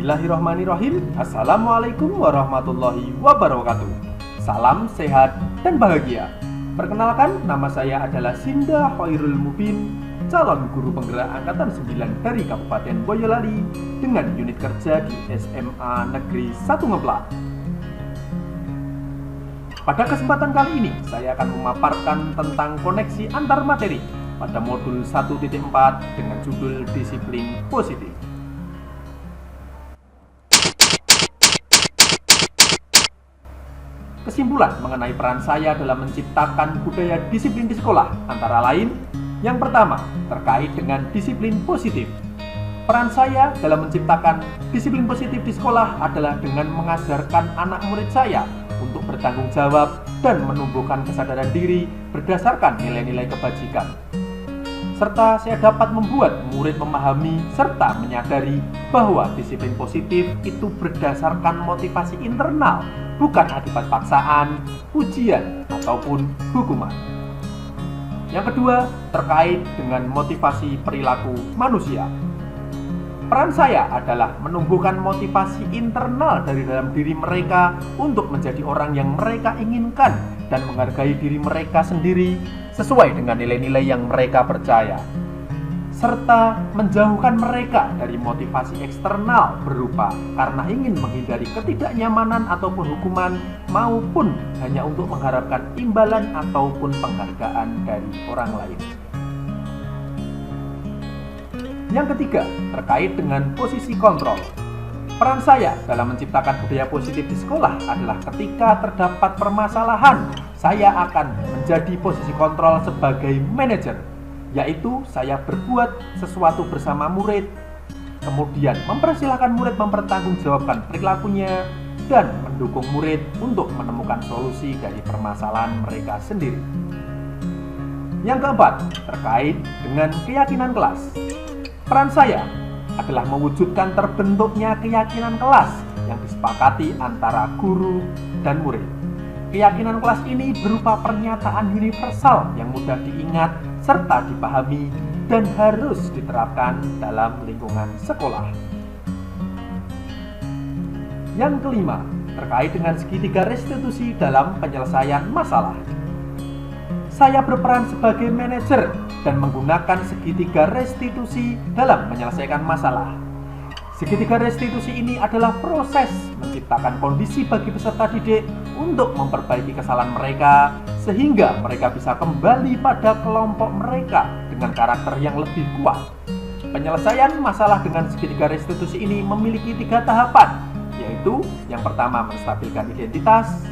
Bismillahirrahmanirrahim. Assalamualaikum warahmatullahi wabarakatuh. Salam sehat dan bahagia. Perkenalkan, nama saya adalah Sinda Khairul Mubin, calon guru penggerak angkatan 9 dari Kabupaten Boyolali dengan unit kerja di SMA Negeri 1 Ngeplak. Pada kesempatan kali ini, saya akan memaparkan tentang koneksi antar materi pada modul 1.4 dengan judul disiplin positif. Kesimpulan mengenai peran saya dalam menciptakan budaya disiplin di sekolah antara lain, yang pertama, terkait dengan disiplin positif. Peran saya dalam menciptakan disiplin positif di sekolah adalah dengan mengajarkan anak murid saya untuk bertanggung jawab dan menumbuhkan kesadaran diri berdasarkan nilai-nilai kebajikan. Serta saya dapat membuat murid memahami serta menyadari bahwa disiplin positif itu berdasarkan motivasi internal, bukan akibat paksaan, ujian, ataupun hukuman. Yang kedua, terkait dengan motivasi perilaku manusia. Peran saya adalah menumbuhkan motivasi internal dari dalam diri mereka untuk menjadi orang yang mereka inginkan dan menghargai diri mereka sendiri sesuai dengan nilai-nilai yang mereka percaya, serta menjauhkan mereka dari motivasi eksternal berupa karena ingin menghindari ketidaknyamanan ataupun hukuman maupun hanya untuk mengharapkan imbalan ataupun penghargaan dari orang lain. Yang ketiga, terkait dengan posisi kontrol. Peran saya dalam menciptakan budaya positif di sekolah adalah ketika terdapat permasalahan, saya akan menjadi posisi kontrol sebagai manajer, yaitu saya berbuat sesuatu bersama murid, kemudian mempersilahkan murid mempertanggungjawabkan perilakunya, dan mendukung murid untuk menemukan solusi dari permasalahan mereka sendiri. Yang keempat, terkait dengan keyakinan kelas. Peran saya adalah mewujudkan terbentuknya keyakinan kelas yang disepakati antara guru dan murid. Keyakinan kelas ini berupa pernyataan universal yang mudah diingat serta dipahami dan harus diterapkan dalam lingkungan sekolah. Yang kelima, terkait dengan segitiga restitusi dalam penyelesaian masalah. Saya berperan sebagai manajer dan menggunakan segitiga restitusi dalam menyelesaikan masalah. Segitiga restitusi ini adalah proses menciptakan kondisi bagi peserta didik untuk memperbaiki kesalahan mereka sehingga mereka bisa kembali pada kelompok mereka dengan karakter yang lebih kuat. Penyelesaian masalah dengan segitiga restitusi ini memiliki 3 tahapan, yaitu yang pertama menstabilkan identitas,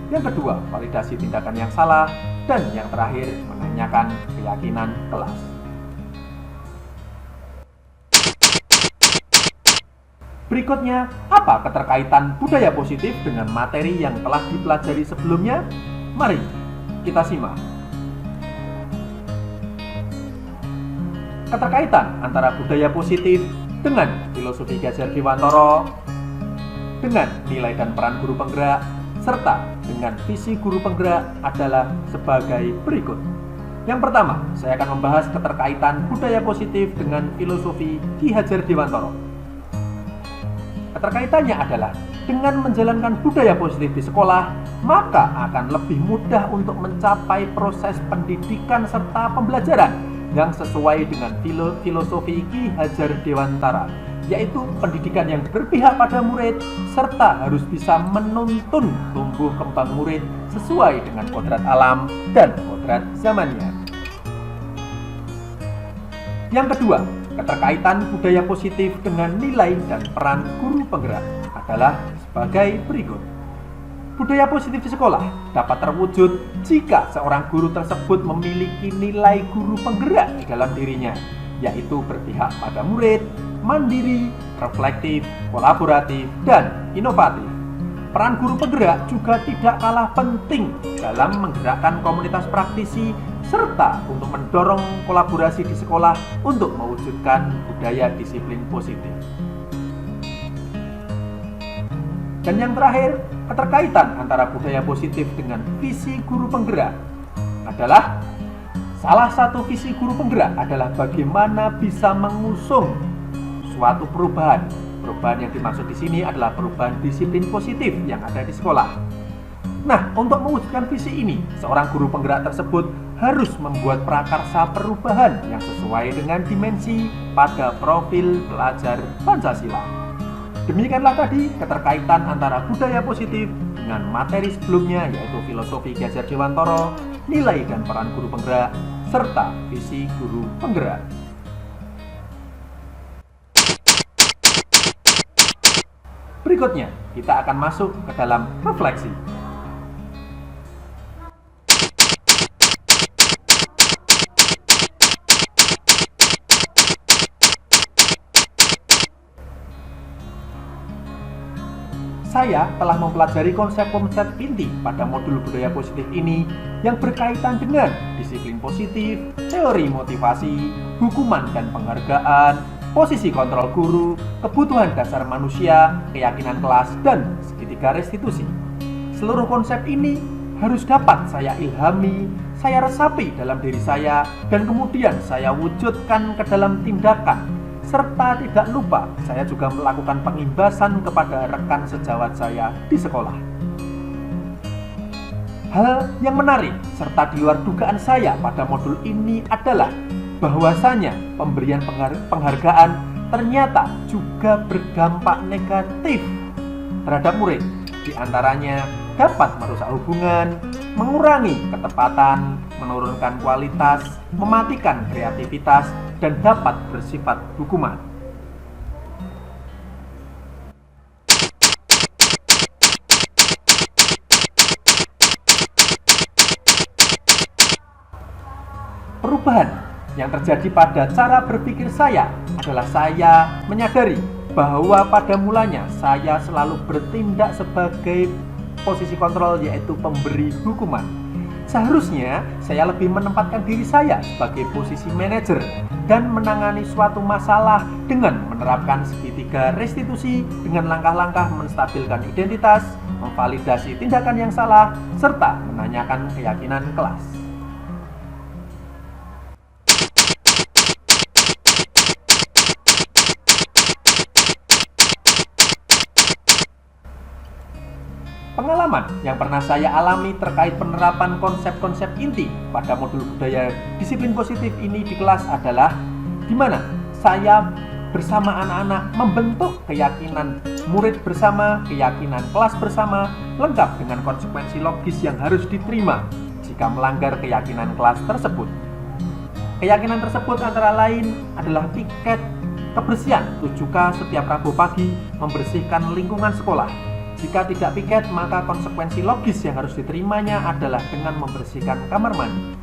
yang kedua validasi tindakan yang salah, dan yang terakhir menanyakan keyakinan kelas. Berikutnya, apa keterkaitan budaya positif dengan materi yang telah dipelajari sebelumnya? Mari kita simak. Keterkaitan antara budaya positif dengan filosofi Ki Hajar Dewantara, dengan nilai dan peran guru penggerak, serta dengan visi guru penggerak adalah sebagai berikut. Yang pertama, saya akan membahas keterkaitan budaya positif dengan filosofi Ki Hajar Dewantara. Keterkaitannya adalah dengan menjalankan budaya positif di sekolah, maka akan lebih mudah untuk mencapai proses pendidikan serta pembelajaran yang sesuai dengan filosofi Ki Hajar Dewantara, yaitu pendidikan yang berpihak pada murid serta harus bisa menuntun tumbuh kembang murid sesuai dengan kodrat alam dan kodrat zamannya. Yang kedua, keterkaitan budaya positif dengan nilai dan peran guru penggerak adalah sebagai berikut. Budaya positif di sekolah dapat terwujud jika seorang guru tersebut memiliki nilai guru penggerak di dalam dirinya, yaitu berpihak pada murid, mandiri, reflektif, kolaboratif, dan inovatif. Peran guru penggerak juga tidak kalah penting dalam menggerakkan komunitas praktisi serta untuk mendorong kolaborasi di sekolah untuk mewujudkan budaya disiplin positif. Dan yang terakhir, keterkaitan antara budaya positif dengan visi guru penggerak adalah salah satu visi guru penggerak adalah bagaimana bisa mengusung suatu perubahan Perubahan yang dimaksud di sini adalah perubahan disiplin positif yang ada di sekolah. Nah, untuk mewujudkan visi ini, seorang guru penggerak tersebut harus membuat prakarsa perubahan yang sesuai dengan dimensi pada profil pelajar Pancasila. Demikianlah tadi keterkaitan antara budaya positif dengan materi sebelumnya, yaitu filosofi Ki Hajar Dewantara, nilai dan peran guru penggerak, serta visi guru penggerak. Berikutnya, kita akan masuk ke dalam refleksi. Saya telah mempelajari konsep-konsep inti pada modul budaya positif ini yang berkaitan dengan disiplin positif, teori motivasi, hukuman dan penghargaan, posisi kontrol guru, kebutuhan dasar manusia, keyakinan kelas, dan segitiga restitusi. Seluruh konsep ini harus dapat saya ilhami, saya resapi dalam diri saya, dan kemudian saya wujudkan ke dalam tindakan. Serta tidak lupa, saya juga melakukan pengimbasan kepada rekan sejawat saya di sekolah. Hal yang menarik serta di luar dugaan saya pada modul ini adalah bahwasanya pemberian penghargaan ternyata juga berdampak negatif terhadap murid. Di antaranya dapat merusak hubungan, mengurangi ketepatan, menurunkan kualitas, mematikan kreativitas, dan dapat bersifat hukuman. Perubahan yang terjadi pada cara berpikir saya adalah saya menyadari bahwa pada mulanya saya selalu bertindak sebagai posisi kontrol, yaitu pemberi hukuman. Seharusnya saya lebih menempatkan diri saya sebagai posisi manajer dan menangani suatu masalah dengan menerapkan segitiga restitusi dengan langkah-langkah menstabilkan identitas, memvalidasi tindakan yang salah, serta menanyakan keyakinan kelas. Pengalaman yang pernah saya alami terkait penerapan konsep-konsep inti pada modul budaya disiplin positif ini di kelas adalah di mana saya bersama anak-anak membentuk keyakinan murid bersama, keyakinan kelas bersama, lengkap dengan konsekuensi logis yang harus diterima jika melanggar keyakinan kelas tersebut. Keyakinan tersebut antara lain adalah piket kebersihan 7K setiap Rabu pagi membersihkan lingkungan sekolah. Jika tidak piket, maka konsekuensi logis yang harus diterimanya adalah dengan membersihkan kamar mandi.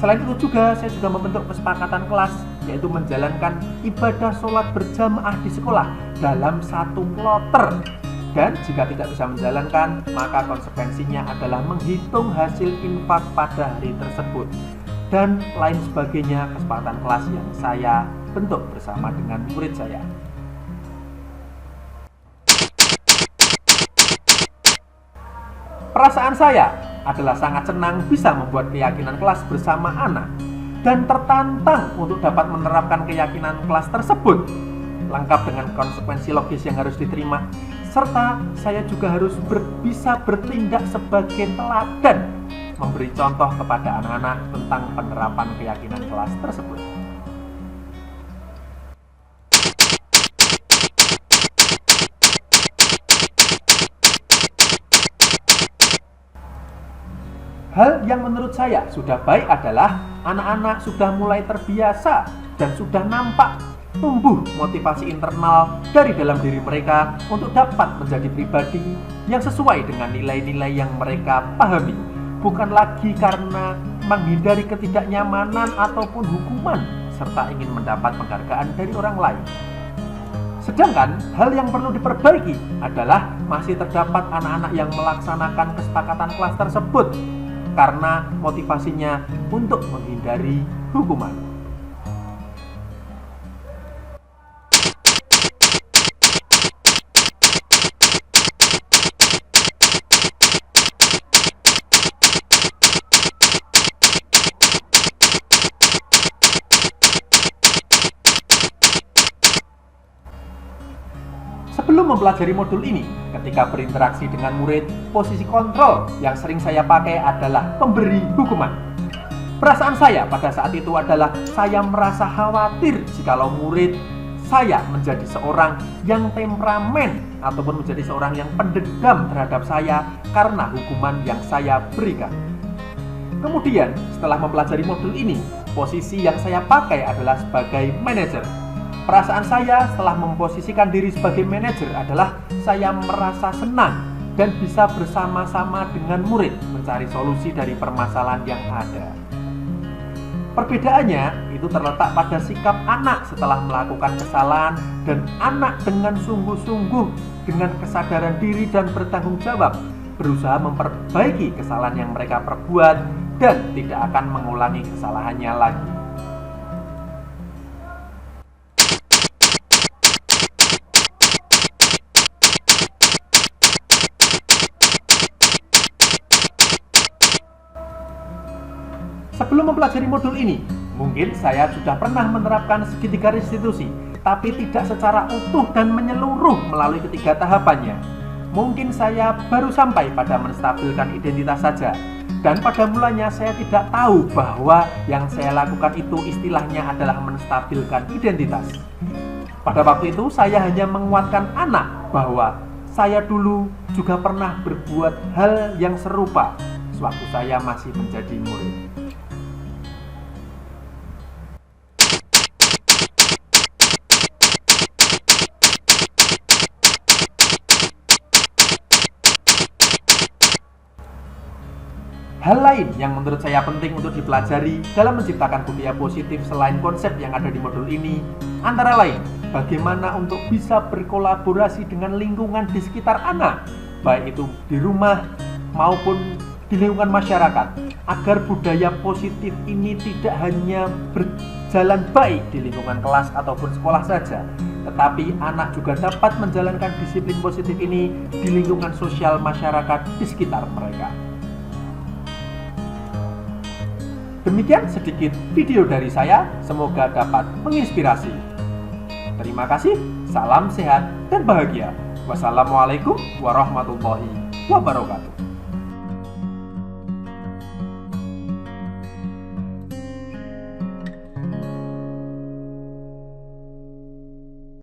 Selain itu juga, saya juga membentuk kesepakatan kelas, yaitu menjalankan ibadah sholat berjamaah di sekolah dalam satu kloter. Dan jika tidak bisa menjalankan, maka konsekuensinya adalah menghitung hasil infak pada hari tersebut. Dan lain sebagainya kesepakatan kelas yang saya bentuk bersama dengan murid saya. Perasaan saya adalah sangat senang bisa membuat keyakinan kelas bersama anak dan tertantang untuk dapat menerapkan keyakinan kelas tersebut lengkap dengan konsekuensi logis yang harus diterima, serta saya juga harus bisa bertindak sebagai teladan memberi contoh kepada anak-anak tentang penerapan keyakinan kelas tersebut. Hal yang menurut saya sudah baik adalah anak-anak sudah mulai terbiasa dan sudah nampak tumbuh motivasi internal dari dalam diri mereka untuk dapat menjadi pribadi yang sesuai dengan nilai-nilai yang mereka pahami, bukan lagi karena menghindari ketidaknyamanan ataupun hukuman serta ingin mendapat penghargaan dari orang lain. Sedangkan hal yang perlu diperbaiki adalah masih terdapat anak-anak yang melaksanakan kesepakatan kelas tersebut karena motivasinya untuk menghindari hukuman. Sebelum mempelajari modul ini, ketika berinteraksi dengan murid, posisi kontrol yang sering saya pakai adalah pemberi hukuman. Perasaan saya pada saat itu adalah saya merasa khawatir jikalau murid saya menjadi seorang yang temperamen ataupun menjadi seorang yang pendendam terhadap saya karena hukuman yang saya berikan. Kemudian, setelah mempelajari modul ini, posisi yang saya pakai adalah sebagai manajer. Perasaan saya setelah memposisikan diri sebagai manajer adalah saya merasa senang dan bisa bersama-sama dengan murid mencari solusi dari permasalahan yang ada. Perbedaannya itu terletak pada sikap anak setelah melakukan kesalahan dan anak dengan sungguh-sungguh, dengan kesadaran diri dan bertanggung jawab berusaha memperbaiki kesalahan yang mereka perbuat dan tidak akan mengulangi kesalahannya lagi. Sebelum mempelajari modul ini, mungkin saya sudah pernah menerapkan segitiga restitusi, tapi tidak secara utuh dan menyeluruh melalui ketiga tahapannya. Mungkin saya baru sampai pada menstabilkan identitas saja, dan pada mulanya saya tidak tahu bahwa yang saya lakukan itu istilahnya adalah menstabilkan identitas. Pada waktu itu saya hanya menguatkan anak bahwa saya dulu juga pernah berbuat hal yang serupa sewaktu saya masih menjadi murid. Hal lain yang menurut saya penting untuk dipelajari dalam menciptakan budaya positif selain konsep yang ada di modul ini, antara lain, bagaimana untuk bisa berkolaborasi dengan lingkungan di sekitar anak, baik itu di rumah maupun di lingkungan masyarakat, agar budaya positif ini tidak hanya berjalan baik di lingkungan kelas ataupun sekolah saja, tetapi anak juga dapat menjalankan disiplin positif ini di lingkungan sosial masyarakat di sekitar mereka. Demikian sedikit video dari saya, semoga dapat menginspirasi. Terima kasih, salam sehat dan bahagia. Wassalamualaikum warahmatullahi wabarakatuh.